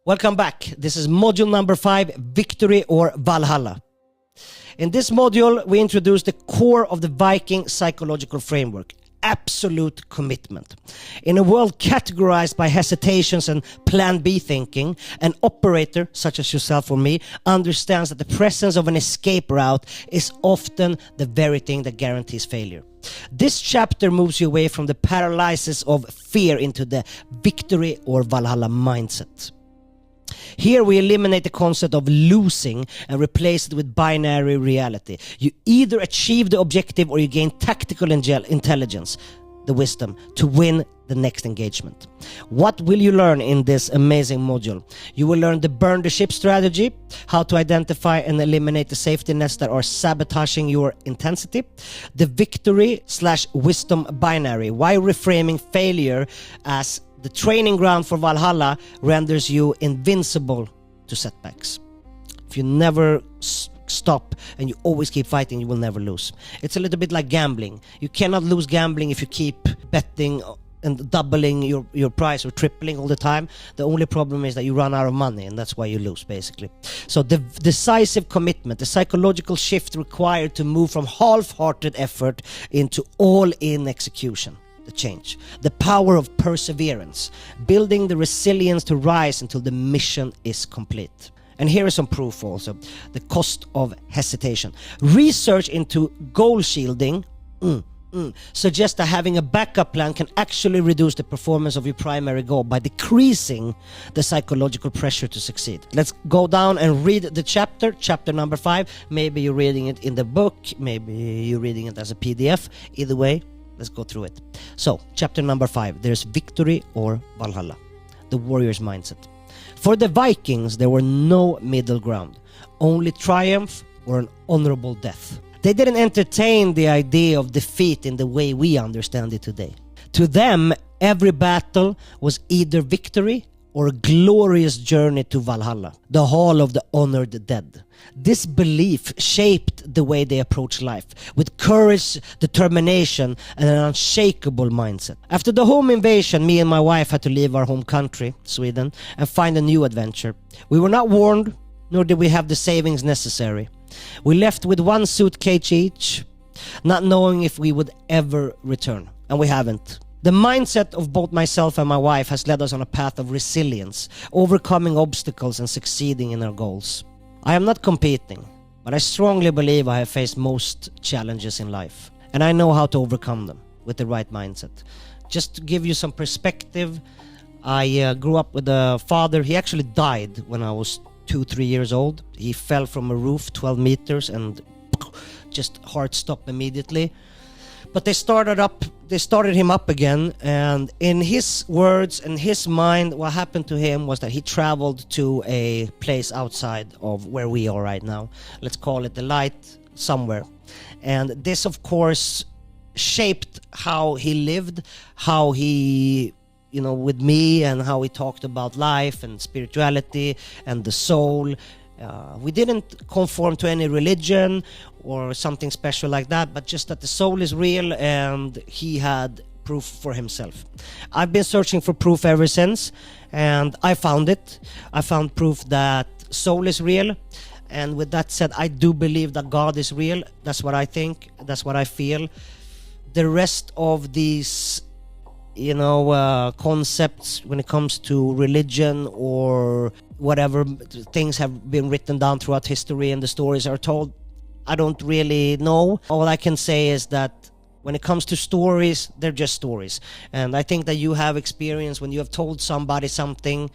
Welcome back. This is module number 5, Victory or Valhalla. In this module, we introduce the core of the Viking psychological framework, absolute commitment. In a world categorized by hesitations and plan B thinking, an operator, such as yourself or me, understands that the presence of an escape route is often the very thing that guarantees failure. This chapter moves you away from the paralysis of fear into the victory or Valhalla mindset. Here we eliminate the concept of losing and replace it with binary reality. You either achieve the objective or you gain tactical intelligence, the wisdom, to win the next engagement. What will you learn in this amazing module? You will learn the burn the ship strategy, how to identify and eliminate the safety nets that are sabotaging your intensity, the victory/wisdom binary, why reframing failure as the training ground for Valhalla renders you invincible to setbacks. If you never stop and you always keep fighting, you will never lose. It's a little bit like gambling. You cannot lose gambling if you keep betting and doubling your price or tripling all the time. The only problem is that you run out of money, and that's why you lose, basically. So the decisive commitment, the psychological shift required to move from half-hearted effort into all-in execution. The change, the power of perseverance, building the resilience to rise until the mission is complete. And here is some proof also, the cost of hesitation. Research into goal shielding suggests that having a backup plan can actually reduce the performance of your primary goal by decreasing the psychological pressure to succeed. Let's go down and read the chapter number 5. Maybe you're reading it in the book, maybe you're reading it as a PDF. Either way, let's go through it. So, chapter number 5, there's victory or Valhalla, the warrior's mindset. For the Vikings, there were no middle ground, only triumph or an honorable death. They didn't entertain the idea of defeat in the way we understand it today. To them, every battle was either victory or a glorious journey to Valhalla, the hall of the honored dead. This belief shaped the way they approach life, with courage, determination, and an unshakable mindset. After the home invasion, me and my wife had to leave our home country, Sweden, and find a new adventure. We were not warned, nor did we have the savings necessary. We left with one suitcase each, not knowing if we would ever return, and we haven't. The mindset of both myself and my wife has led us on a path of resilience, overcoming obstacles and succeeding in our goals. I am not competing, but I strongly believe I have faced most challenges in life, and I know how to overcome them with the right mindset. Just to give you some perspective, I grew up with a father. He actually died when I was 2-3 years old. He fell from a roof 12 meters and just heart stopped immediately. But they started him up again, and in his words and his mind, what happened to him was that he traveled to a place outside of where we are right now. Let's call it the light somewhere. And this, of course, shaped how he lived, how he, with me, and how he talked about life and spirituality and the soul. We didn't conform to any religion or something special like that, but just that the soul is real, and he had proof for himself. I've been searching for proof ever since, and I found it. I found proof that soul is real, and with that said, I do believe that God is real. That's what I think. That's what I feel. The rest of these concepts when it comes to religion or whatever things have been written down throughout history and the stories are told, I don't really know. All I can say is that when it comes to stories, they're just stories. And I think that you have experience when you have told somebody something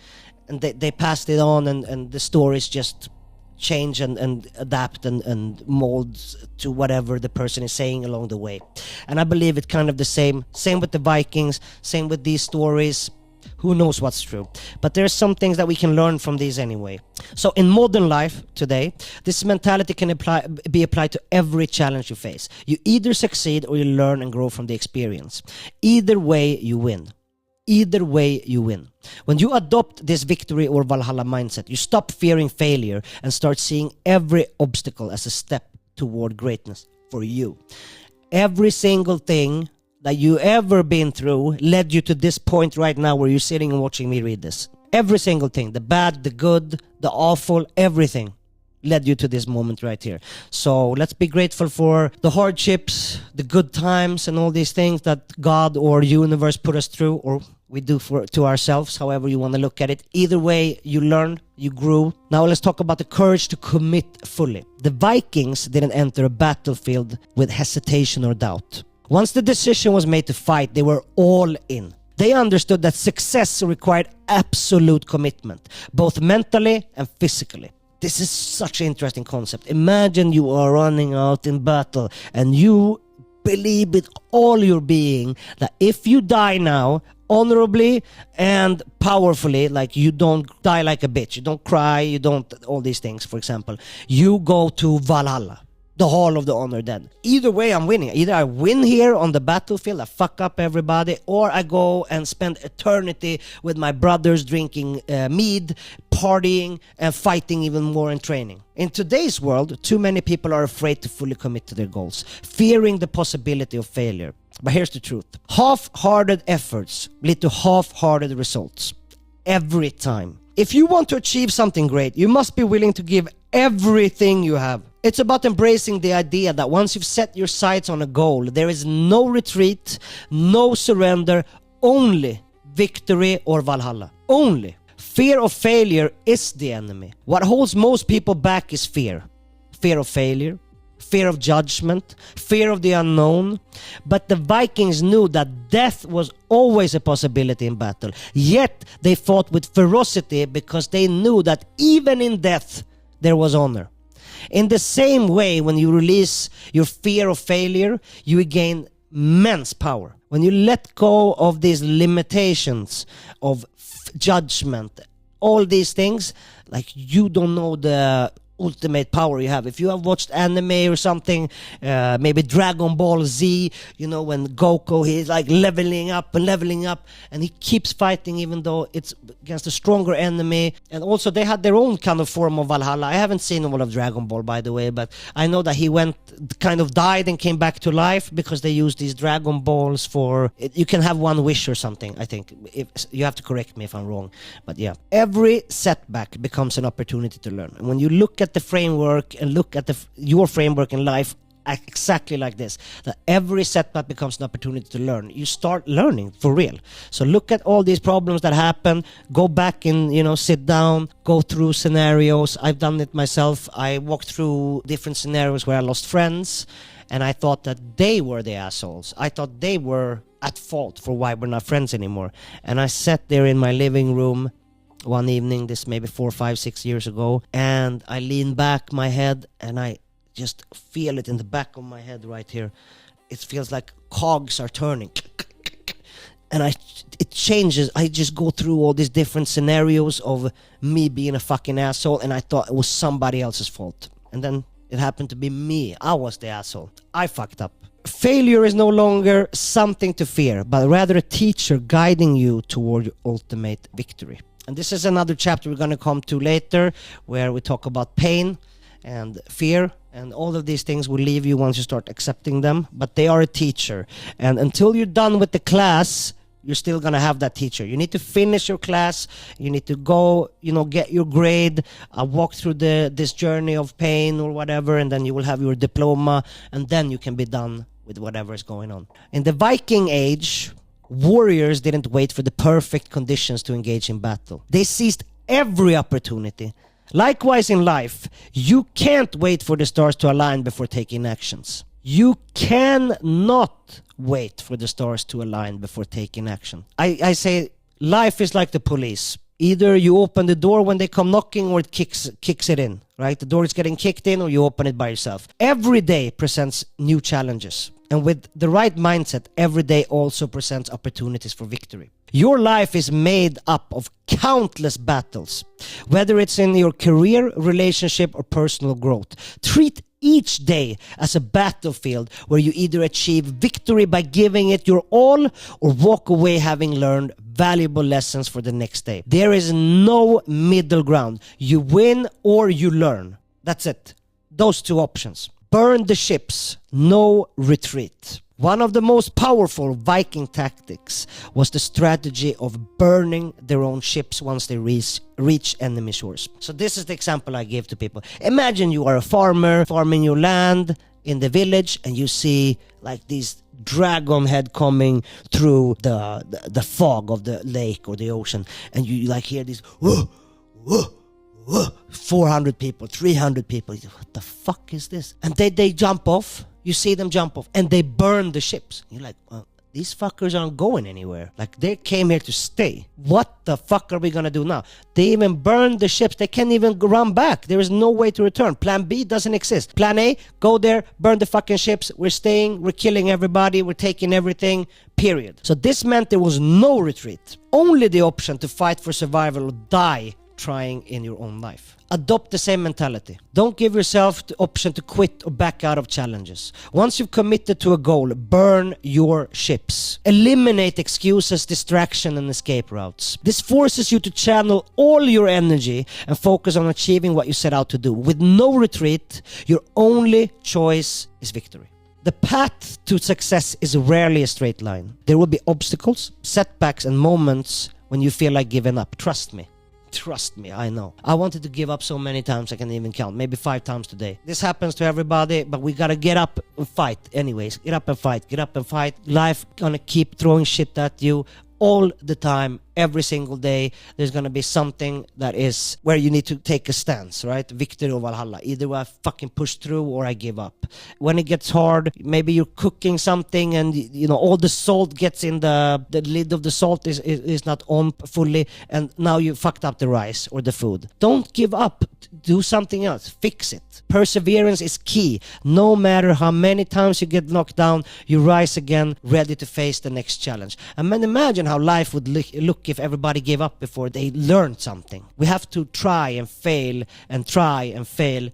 and they passed it on, and the stories just change and adapt and mold to whatever the person is saying along the way. And I believe it's kind of the same with the Vikings, same with these stories. Who knows what's true? But there's some things that we can learn from these anyway. So in modern life today, this mentality can be applied to every challenge you face. You either succeed or you learn and grow from the experience. Either way, you win. Either way, you win. When you adopt this victory or Valhalla mindset, you stop fearing failure and start seeing every obstacle as a step toward greatness for you. Every single thing that you ever been through led you to this point right now where you're sitting and watching me read this. Every single thing, the bad, the good, the awful, everything led you to this moment right here. So let's be grateful for the hardships, the good times, and all these things that God or universe put us through, or we do to ourselves, however you want to look at it. Either way, you learned, you grew. Now let's talk about the courage to commit fully. The Vikings didn't enter a battlefield with hesitation or doubt. Once the decision was made to fight, they were all in. They understood that success required absolute commitment, both mentally and physically. This is such an interesting concept. Imagine you are running out in battle and you believe with all your being that if you die now, honorably and powerfully, like you don't die like a bitch, you don't cry, you don't all these things, for example, you go to Valhalla, the Hall of the Honor Dead. Either way, I'm winning. Either I win here on the battlefield, I fuck up everybody, or I go and spend eternity with my brothers drinking mead, partying, and fighting even more in training. In today's world, too many people are afraid to fully commit to their goals, fearing the possibility of failure. But here's the truth. Half-hearted efforts lead to half-hearted results. Every time. If you want to achieve something great, you must be willing to give everything you have. It's about embracing the idea that once you've set your sights on a goal, there is no retreat, no surrender, only victory or Valhalla. Only. Fear of failure is the enemy. What holds most people back is fear. Fear of failure, fear of judgment, fear of the unknown. But the Vikings knew that death was always a possibility in battle. Yet they fought with ferocity because they knew that even in death there was honor. In the same way, when you release your fear of failure, you gain immense power. When you let go of these limitations of judgment, all these things, like you don't know the ultimate power you have. If you have watched anime or something, maybe Dragon Ball Z, you know, when Goku, he's like leveling up and he keeps fighting even though it's against a stronger enemy. And also they had their own kind of form of Valhalla. I haven't seen all of Dragon Ball, by the way, but I know that he kind of died and came back to life because they used these Dragon Balls for, you can have one wish or something, I think. If, you have to correct me if I'm wrong, but yeah. Every setback becomes an opportunity to learn. And when you look at the framework and look at your framework in life exactly like this, that every setback becomes an opportunity to learn. You start learning for real. So look at all these problems that happen, go back and, you know, sit down, go through scenarios. I've done it myself. I walked through different scenarios where I lost friends and I thought that they were the assholes. I thought they were at fault for why we're not friends anymore. And I sat there in my living room one evening, this maybe 4, 5, 6 years ago, and I lean back my head and I just feel it in the back of my head right here. It feels like cogs are turning. And it changes. I just go through all these different scenarios of me being a fucking asshole, and I thought it was somebody else's fault. And then it happened to be me. I was the asshole. I fucked up. Failure is no longer something to fear, but rather a teacher guiding you toward your ultimate victory. And this is another chapter we're going to come to later, where we talk about pain and fear, and all of these things will leave you once you start accepting them, but they are a teacher. And until you're done with the class, you're still going to have that teacher. You need to finish your class, you need to go, you know, get your grade, walk through this journey of pain or whatever, and then you will have your diploma, and then you can be done with whatever is going on. In the Viking Age, warriors didn't wait for the perfect conditions to engage in battle. They seized every opportunity. Likewise in life, you can't wait for the stars to align before taking actions. You cannot wait for the stars to align before taking action. I say life is like the police. Either you open the door when they come knocking or it kicks it in, right? The door is getting kicked in or you open it by yourself. Every day presents new challenges. And with the right mindset, every day also presents opportunities for victory. Your life is made up of countless battles, whether it's in your career, relationship, or personal growth. Treat each day as a battlefield where you either achieve victory by giving it your all or walk away having learned valuable lessons for the next day. There is no middle ground. You win or you learn. That's it. Those two options. Burn the ships, no retreat. One of the most powerful Viking tactics was the strategy of burning their own ships once they reach enemy shores. So this is the example I give to people. Imagine you are a farmer farming your land in the village, and you see like these dragon head coming through the fog of the lake or the ocean, and you like hear these whoa, whoa, whoa, 400 people, 300 people. What the fuck is this? And they jump off. You see them jump off and they burn the ships. You're like, these fuckers aren't going anywhere. Like, they came here to stay. What the fuck are we gonna do now? They even burned the ships. They can't even run back. There is no way to return. Plan B doesn't exist. Plan A, go there, burn the fucking ships. We're staying, we're killing everybody, we're taking everything, period. So this meant there was no retreat. Only the option to fight for survival or die trying in your own life. Adopt the same mentality. Don't give yourself the option to quit or back out of challenges. Once you've committed to a goal, burn your ships. Eliminate excuses, distraction, and escape routes. This forces you to channel all your energy and focus on achieving what you set out to do. With no retreat, your only choice is victory. The path to success is rarely a straight line. There will be obstacles, setbacks, and moments when you feel like giving up. Trust me. Trust me, I know. I wanted to give up so many times I can't even count. Maybe 5 times today. This happens to everybody, but we gotta get up and fight anyways. Get up and fight. Get up and fight. Life gonna keep throwing shit at you all the time, every single day. There's gonna be something that is where you need to take a stance, right? Victory or Valhalla. Either I fucking push through or I give up. When it gets hard, maybe you're cooking something and you know all the salt gets in the lid of the salt is not on fully, and now you fucked up the rice or the food. Don't give up. Do something else. Fix it. Perseverance is key. No matter how many times you get knocked down, you rise again, ready to face the next challenge. And then imagine how life would look if everybody gave up before they learned something. We have to try and fail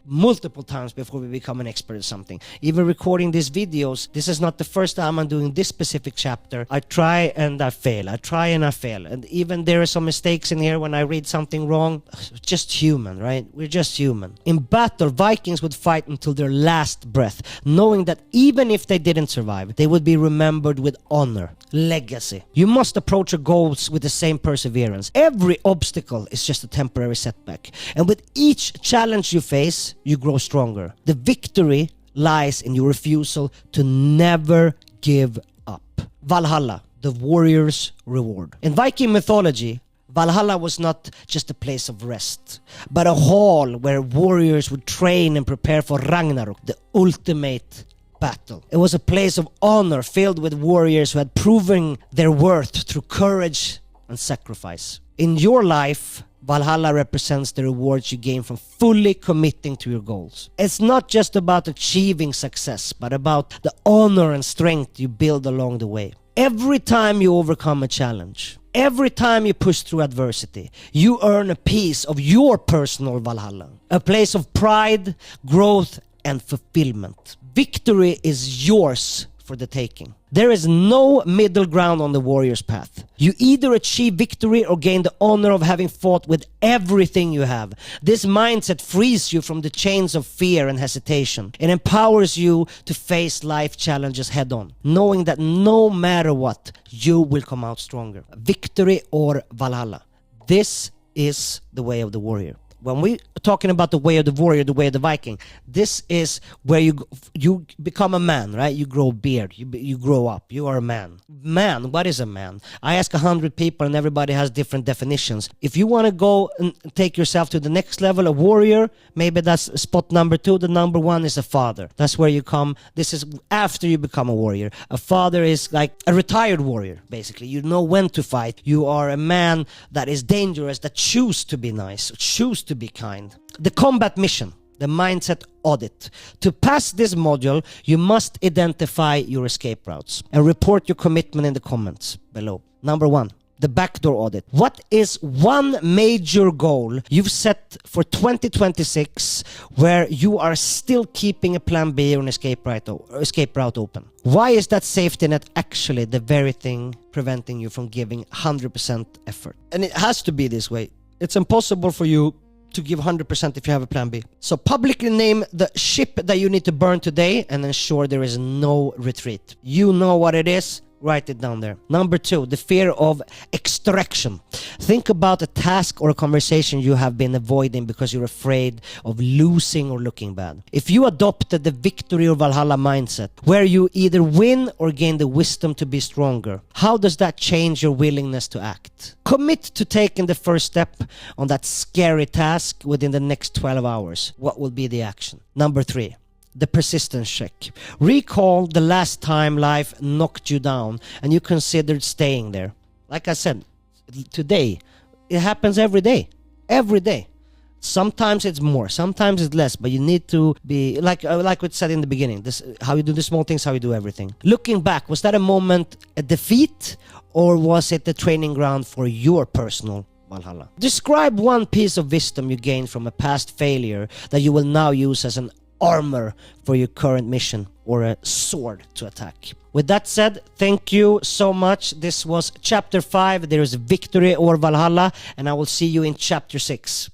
multiple times before we become an expert at something. Even recording these videos, this is not the first time I'm doing this specific chapter. I try and I fail. I try and I fail. And even there are some mistakes in here when I read something wrong. Just human, right? We're just human. In battle, Vikings would fight until their last breath, knowing that even if they didn't survive, they would be remembered with honor, legacy. You must approach your goals with the same perseverance. Every obstacle is just a temporary setback. And with each challenge you face, you grow stronger. The victory lies in your refusal to never give up. Valhalla, the warrior's reward. In Viking mythology, Valhalla was not just a place of rest, but a hall where warriors would train and prepare for Ragnarok, the ultimate battle. It was a place of honor filled with warriors who had proven their worth through courage and sacrifice. In your life, Valhalla represents the rewards you gain from fully committing to your goals. It's not just about achieving success, but about the honor and strength you build along the way. Every time you overcome a challenge, every time you push through adversity, you earn a piece of your personal Valhalla, a place of pride, growth, and fulfillment. Victory is yours for the taking. There is no middle ground on the warrior's path. You either achieve victory or gain the honor of having fought with everything you have. This mindset frees you from the chains of fear and hesitation. It empowers you to face life challenges head on, knowing that no matter what, you will come out stronger. Victory or Valhalla. This is the way of the warrior. When we're talking about the way of the warrior, the way of the Viking, this is where you become a man, right? You grow a beard, you grow up, you are a man. Man, what is a man? I ask 100 people and everybody has different definitions. If you want to go and take yourself to the next level, a warrior, maybe that's spot number 2. The number 1 is a father. That's where you come. This is after you become a warrior. A father is like a retired warrior, basically. You know when to fight. You are a man that is dangerous, that choose to be nice, choose to be kind. The combat mission, the mindset audit. To pass this module, you must identify your escape routes and report your commitment in the comments below. Number 1, the backdoor audit. What is one major goal you've set for 2026 where you are still keeping a plan B or an escape route open? Why is that safety net actually the very thing preventing you from giving 100% effort? And it has to be this way. It's impossible for you to give 100% if you have a plan B. So publicly name the ship that you need to burn today and ensure there is no retreat. You know what it is. Write it down there. Number 2, the fear of extraction. Think about a task or a conversation you have been avoiding because you're afraid of losing or looking bad. If you adopted the victory or Valhalla mindset, where you either win or gain the wisdom to be stronger, how does that change your willingness to act? Commit to taking the first step on that scary task within the next 12 hours. What will be the action? Number 3. The persistence check. Recall the last time life knocked you down and you considered staying there. Like I said, today, it happens every day. Every day. Sometimes it's more, sometimes it's less, but you need to be, like we said in the beginning, this how you do the small things, how you do everything. Looking back, was that a moment, a defeat, or was it the training ground for your personal Valhalla? Describe one piece of wisdom you gained from a past failure that you will now use as an armor for your current mission, or a sword to attack. With that said, thank you so much. This was chapter 5. There is victory or Valhalla, and I will see you in chapter 6.